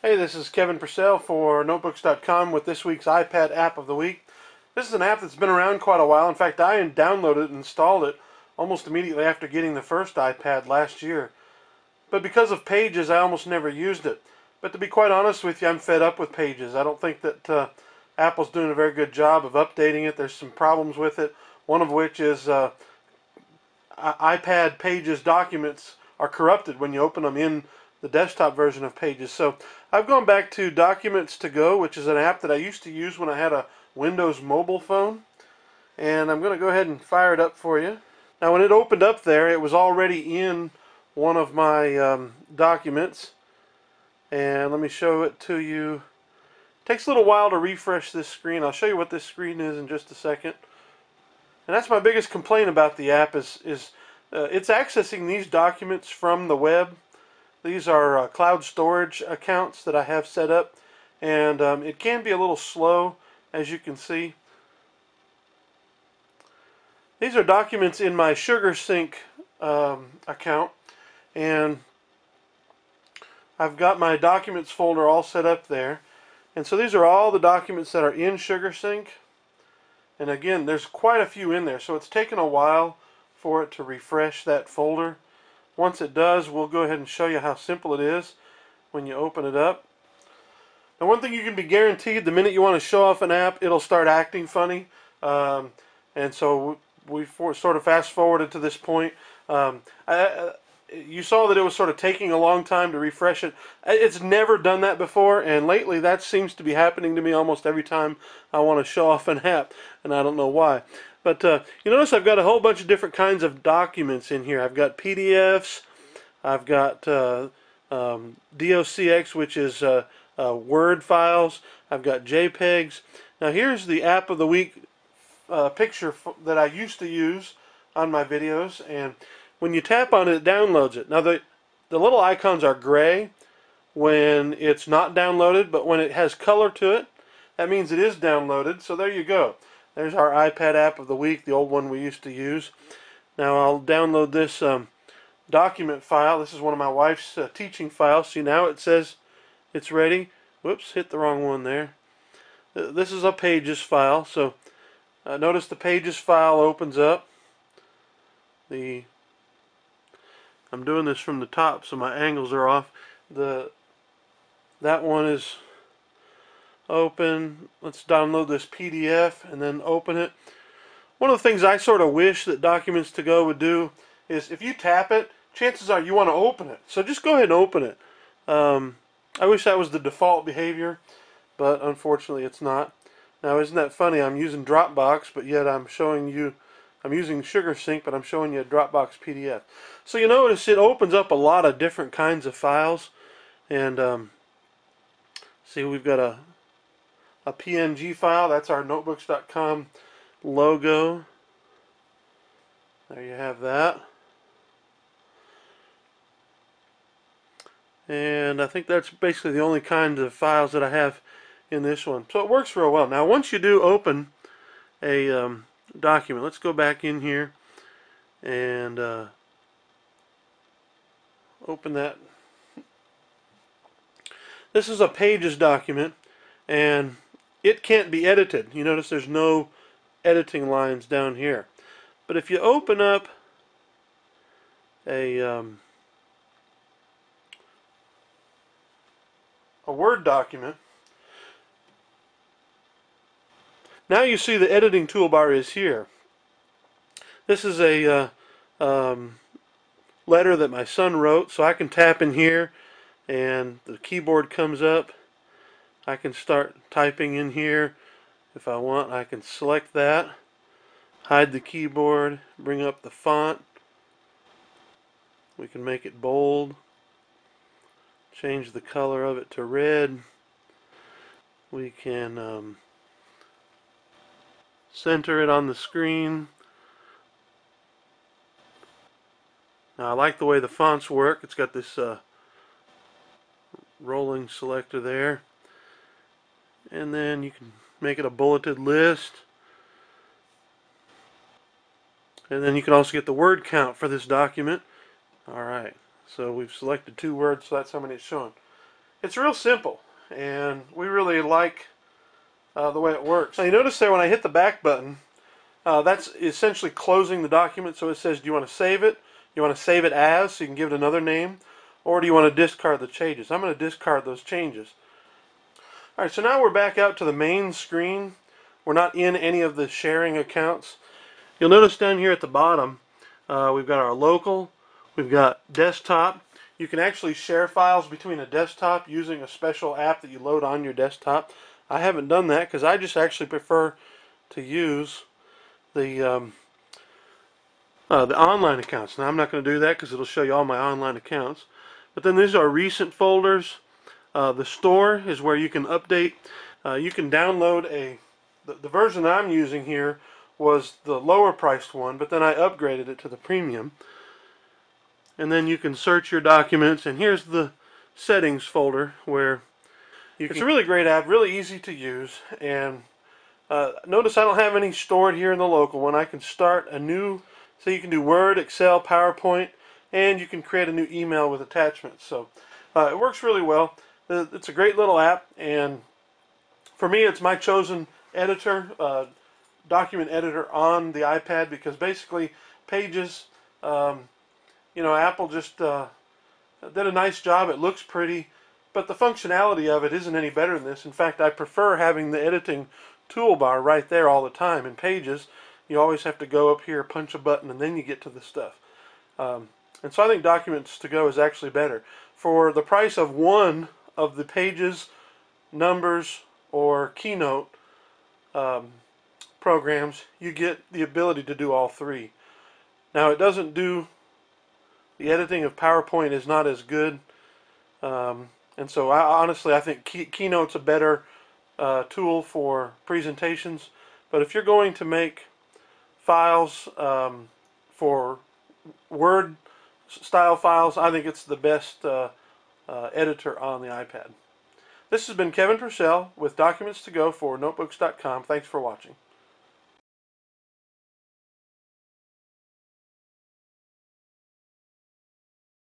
Hey, this is Kevin Purcell for Notebooks.com with this week's iPad app of the week. This is an app that's been around quite a while. In fact, I downloaded and installed it almost immediately after getting the first iPad last year. But because of Pages, I almost never used it. But to be quite honest with you, I'm fed up with Pages. I don't think that Apple's doing a very good job of updating it. There's some problems with it, one of which is iPad Pages documents are corrupted when you open them in the desktop version of Pages. So I've gone back to Documents to Go, which is an app that I used to use when I had a Windows mobile phone. And I'm going to go ahead and fire it up for you. Now when it opened up there, it was already in one of my documents. And let me show it to you. It takes a little while to refresh this screen. I'll show you what this screen is in just a second. And that's my biggest complaint about the app is it's accessing these documents from the web. These are cloud storage accounts that I have set up, and it can be a little slow, as you can see. These are documents in my SugarSync account, and I've got my documents folder all set up there. And so these are all the documents that are in SugarSync. And again, there's quite a few in there, so it's taken a while for it to refresh that folder. Once it does, we'll go ahead and show you how simple it is when you open it up. Now, one thing you can be guaranteed, the minute you want to show off an app, it'll start acting funny. And so we sort of fast forwarded to this point. You saw that it was sort of taking a long time to refresh it. It's never done that before, and lately that seems to be happening to me almost every time I want to show off an app, and I don't know why. But you notice I've got a whole bunch of different kinds of documents in here. I've got PDFs, I've got DOCX, which is Word files, I've got JPEGs. Now here's the app of the week picture that I used to use on my videos, and when you tap on it, it downloads it. Now the little icons are gray when it's not downloaded, but when it has color to it, that means it is downloaded. So there you go. There's our iPad app of the week, the old one we used to use. Now I'll download this document file. This is one of my wife's teaching files. See, now it says it's ready. Whoops, hit the wrong one there. This is a Pages file. So notice the Pages file opens up. I'm doing this from the top, so my angles are off. That one is open. Let's download this PDF and then open it. One of the things I sort of wish that Documents to Go would do is if you tap it, chances are you want to open it. So just go ahead and open it. I wish that was the default behavior, but unfortunately it's not. Now isn't that funny? I'm using Dropbox, but yet I'm using SugarSync, but I'm showing you a Dropbox PDF. So you notice it opens up a lot of different kinds of files. And see, we've got a PNG file. That's our Notebooks.com logo. There you have that. And I think that's basically the only kind of files that I have in this one. So it works real well. Now once you do open a document, let's go back in here and open that. This is a Pages document, and it can't be edited. You notice there's no editing lines down here. But if you open up a Word document, now you see the editing toolbar is here. This is a letter that my son wrote, so I can tap in here and the keyboard comes up. I can start typing in here. If I want, I can select that, hide the keyboard, bring up the font. We can make it bold, change the color of it to red. We can center it on the screen. Now I like the way the fonts work. It's got this rolling selector there. And then you can make it a bulleted list. And then you can also get the word count for this document. Alright, so we've selected 2 words, so that's how many it's showing. It's real simple, and we really like the way it works. Now you notice there when I hit the back button, that's essentially closing the document. So it says, do you want to save it? You want to save it as, so you can give it another name, or do you want to discard the changes? I'm going to discard those changes. All right, so now we're back out to the main screen. We're not in any of the sharing accounts. You'll notice down here at the bottom, we've got our local, we've got desktop. You can actually share files between a desktop using a special app that you load on your desktop. I haven't done that because I just actually prefer to use the online accounts. Now I'm not going to do that because it'll show you all my online accounts. But then these are recent folders. The store is where you can update. You can download the version I'm using here was the lower priced one, but then I upgraded it to the premium. And then you can search your documents, and here's the settings folder where it's a really great app, really easy to use. And notice I don't have any stored here in the local one. I can start a new, so you can do Word, Excel, PowerPoint, and you can create a new email with attachments. So it works really well. It's a great little app, and for me it's my chosen editor, document editor on the iPad, because basically Pages, you know, Apple just did a nice job. It looks pretty, but the functionality of it isn't any better than this. In fact, I prefer having the editing toolbar right there all the time. In Pages, you always have to go up here, punch a button, and then you get to the stuff. And so I think Documents to Go is actually better. For the price of one of the Pages, Numbers, or Keynote programs, you get the ability to do all three. Now, it doesn't do, the editing of PowerPoint is not as good, and so honestly I think Keynote's a better tool for presentations. But if you're going to make files for Word style files, I think it's the best editor on the iPad. This has been Kevin Purcell with Documents to Go for Notebooks.com. Thanks for watching.